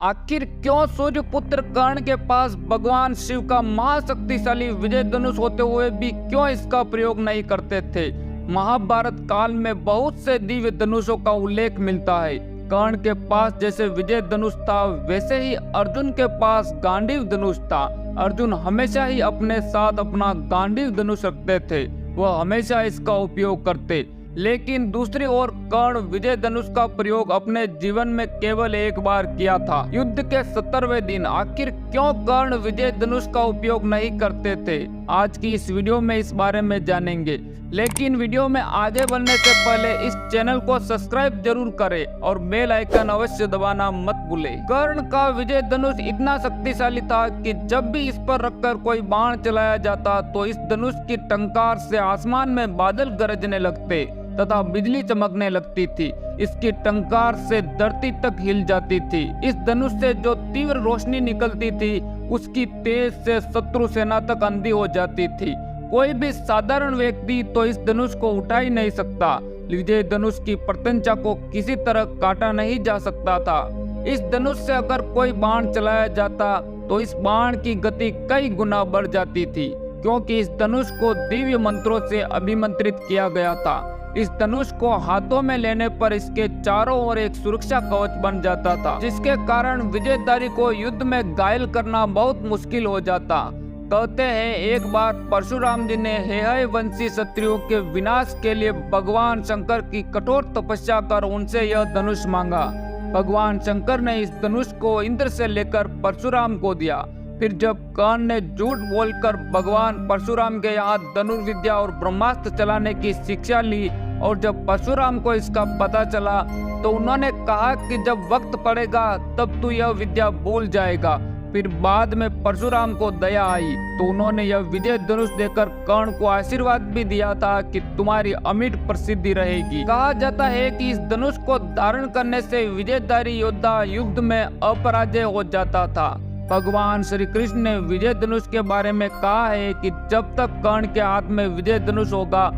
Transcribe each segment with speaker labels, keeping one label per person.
Speaker 1: आखिर क्यों सूर्यपुत्र कर्ण के पास भगवान शिव का महाशक्तिशाली विजय धनुष होते हुए भी क्यों इसका प्रयोग नहीं करते थे। महाभारत काल में बहुत से दिव्य धनुषों का उल्लेख मिलता है। कर्ण के पास जैसे विजय धनुष था, वैसे ही अर्जुन के पास गांडीव धनुष था। अर्जुन हमेशा ही अपने साथ अपना गांडीव धनुष रखते थे, वह हमेशा इसका उपयोग करते। लेकिन दूसरी ओर कर्ण विजय धनुष का प्रयोग अपने जीवन में केवल एक बार किया था, युद्ध के 70वें दिन। आखिर क्यों कर्ण विजय धनुष का उपयोग नहीं करते थे, आज की इस वीडियो में इस बारे में जानेंगे। लेकिन वीडियो में आगे बढ़ने से पहले इस चैनल को सब्सक्राइब जरूर करें और बेल आइकन अवश्य दबाना मत भूलें। कर्ण का विजय धनुष इतना शक्तिशाली था कि जब भी इस पर रखकर कोई बाण चलाया जाता तो इस धनुष की टंकार से आसमान में बादल गरजने लगते तथा बिजली चमकने लगती थी। इसकी टंकार से धरती तक हिल जाती थी। इस धनुष से जो तीव्र रोशनी निकलती थी, उसकी तेज से शत्रु सेना तक अंधी हो जाती थी। कोई भी साधारण व्यक्ति तो इस धनुष को उठा ही नहीं सकता। विजय धनुष की प्रत्यंचा को किसी तरह काटा नहीं जा सकता था। इस धनुष से अगर कोई बाण चलाया जाता तो इस बाण की गति कई गुना बढ़ जाती थी, क्योंकि इस धनुष को दिव्य मंत्रों से अभिमंत्रित किया गया था। इस धनुष को हाथों में लेने पर इसके चारों ओर एक सुरक्षा कवच बन जाता था, जिसके कारण विजयधारी को युद्ध में घायल करना बहुत मुश्किल हो जाता। कहते हैं एक बार परशुराम जी ने हेहय वंशी क्षत्रियों के विनाश के लिए भगवान शंकर की कठोर तपस्या कर उनसे यह धनुष मांगा। भगवान शंकर ने इस धनुष को इंद्र से लेकर परशुराम को दिया। फिर जब कर्ण ने झूठ बोलकर भगवान परशुराम के यहाँ धनुर्विद्या और ब्रह्मास्त्र चलाने की शिक्षा ली और जब परशुराम को इसका पता चला तो उन्होंने कहा कि जब वक्त पड़ेगा तब तू यह विद्या भूल जाएगा। फिर बाद में परशुराम को दया आई तो उन्होंने यह विजय धनुष देकर कर्ण को आशीर्वाद भी दिया था कि तुम्हारी अमिट प्रसिद्धि रहेगी। कहा जाता है कि इस धनुष को धारण करने से विजयधारी योद्धा युद्ध में अपराजय हो जाता था। भगवान श्री कृष्ण ने विजय धनुष के बारे में कहा है कि जब तक कर्ण के हाथ में विजय धनुष होगा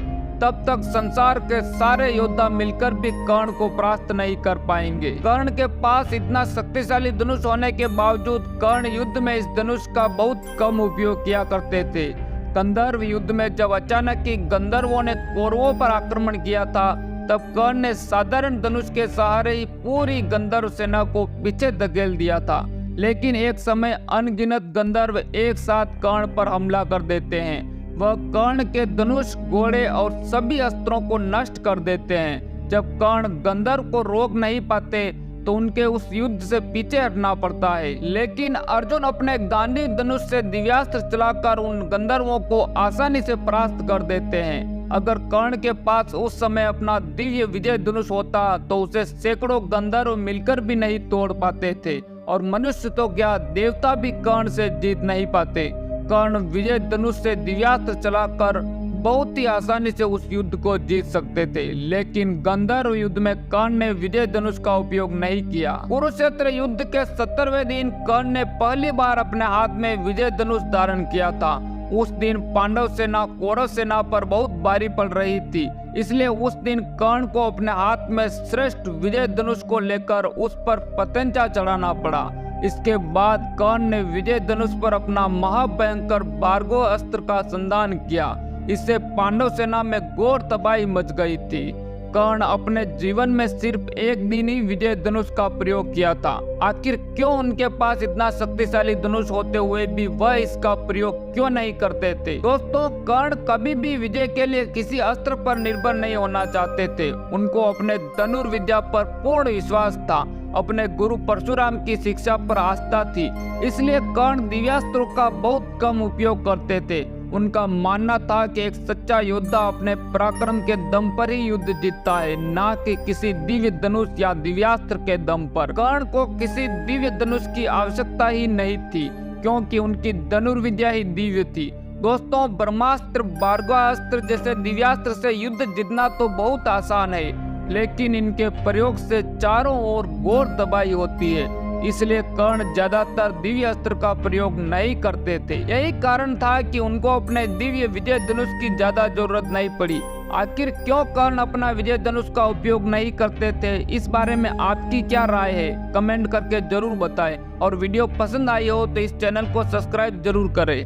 Speaker 1: तब तक संसार के सारे योद्धा मिलकर भी कर्ण को परास्त नहीं कर पाएंगे। कर्ण के पास इतना शक्तिशाली धनुष होने के बावजूद कर्ण युद्ध में इस धनुष का बहुत कम उपयोग किया करते थे। गंधर्व युद्ध में जब अचानक ही गंधर्वों ने कौरवों पर आक्रमण किया था, तब कर्ण ने साधारण धनुष के सहारे ही पूरी गंधर्व सेना को पीछे धकेल दिया था। लेकिन एक समय अनगिनत गंधर्व एक साथ कर्ण पर हमला कर देते हैं। वह कर्ण के धनुष, घोड़े और सभी अस्त्रों को नष्ट कर देते हैं। जब कर्ण गंधर्व को रोक नहीं पाते तो उनके उस युद्ध से पीछे हटना पड़ता है। लेकिन अर्जुन अपने गांडीव धनुष से दिव्यास्त्र चलाकर उन गंधर्वों को आसानी से परास्त कर देते हैं। अगर कर्ण के पास उस समय अपना दिव्य विजय धनुष होता तो उसे सैकड़ों गंधर्व मिलकर भी नहीं तोड़ पाते थे, और मनुष्य तो क्या, देवता भी कर्ण से जीत नहीं पाते। कर्ण विजय धनुष से दिव्यास्त्र चलाकर बहुत ही आसानी से उस युद्ध को जीत सकते थे। लेकिन गंधर्व युद्ध में कर्ण ने विजय धनुष का उपयोग नहीं किया। कुरुक्षेत्र युद्ध के 70वें दिन कर्ण ने पहली बार अपने हाथ में विजय धनुष धारण किया था। उस दिन पांडव सेना कौरव सेना पर बहुत भारी पड़ रही थी, इसलिए उस दिन कर्ण को अपने हाथ में श्रेष्ठ विजय धनुष को लेकर उस पर पतंजा चढ़ाना पड़ा। इसके बाद कर्ण ने विजय धनुष पर अपना महाभयंकर भार्गव अस्त्र का संधान किया। इससे पांडव सेना में घोर तबाही मच गई थी। कर्ण अपने जीवन में सिर्फ एक दिन ही विजय धनुष का प्रयोग किया था। आखिर क्यों उनके पास इतना शक्तिशाली धनुष होते हुए भी वह इसका प्रयोग क्यों नहीं करते थे। दोस्तों, कर्ण कभी भी विजय के लिए किसी अस्त्र पर निर्भर नहीं होना चाहते थे। उनको अपने धनुर्विद्या पर पूर्ण विश्वास था, अपने गुरु परशुराम की शिक्षा पर आस्था थी। इसलिए कर्ण दिव्यास्त्रों का बहुत कम उपयोग करते थे। उनका मानना था कि एक सच्चा योद्धा अपने पराक्रम के दम पर ही युद्ध जीतता है, ना कि किसी दिव्य धनुष या दिव्यास्त्र के दम पर। कर्ण को किसी दिव्य धनुष की आवश्यकता ही नहीं थी, क्योंकि उनकी धनुर्विद्या ही दिव्य थी। दोस्तों, ब्रह्मास्त्र, भार्गवास्त्र जैसे दिव्यास्त्र से युद्ध जीतना तो बहुत आसान है, लेकिन इनके प्रयोग से चारों ओर घोर तबाही होती है। इसलिए कर्ण ज्यादातर दिव्य अस्त्र का प्रयोग नहीं करते थे। यही कारण था कि उनको अपने दिव्य विजय धनुष की ज्यादा जरूरत नहीं पड़ी। आखिर क्यों कर्ण अपना विजय धनुष का उपयोग नहीं करते थे, इस बारे में आपकी क्या राय है, कमेंट करके जरूर बताएं। और वीडियो पसंद आई हो तो इस चैनल को सब्सक्राइब जरूर करें।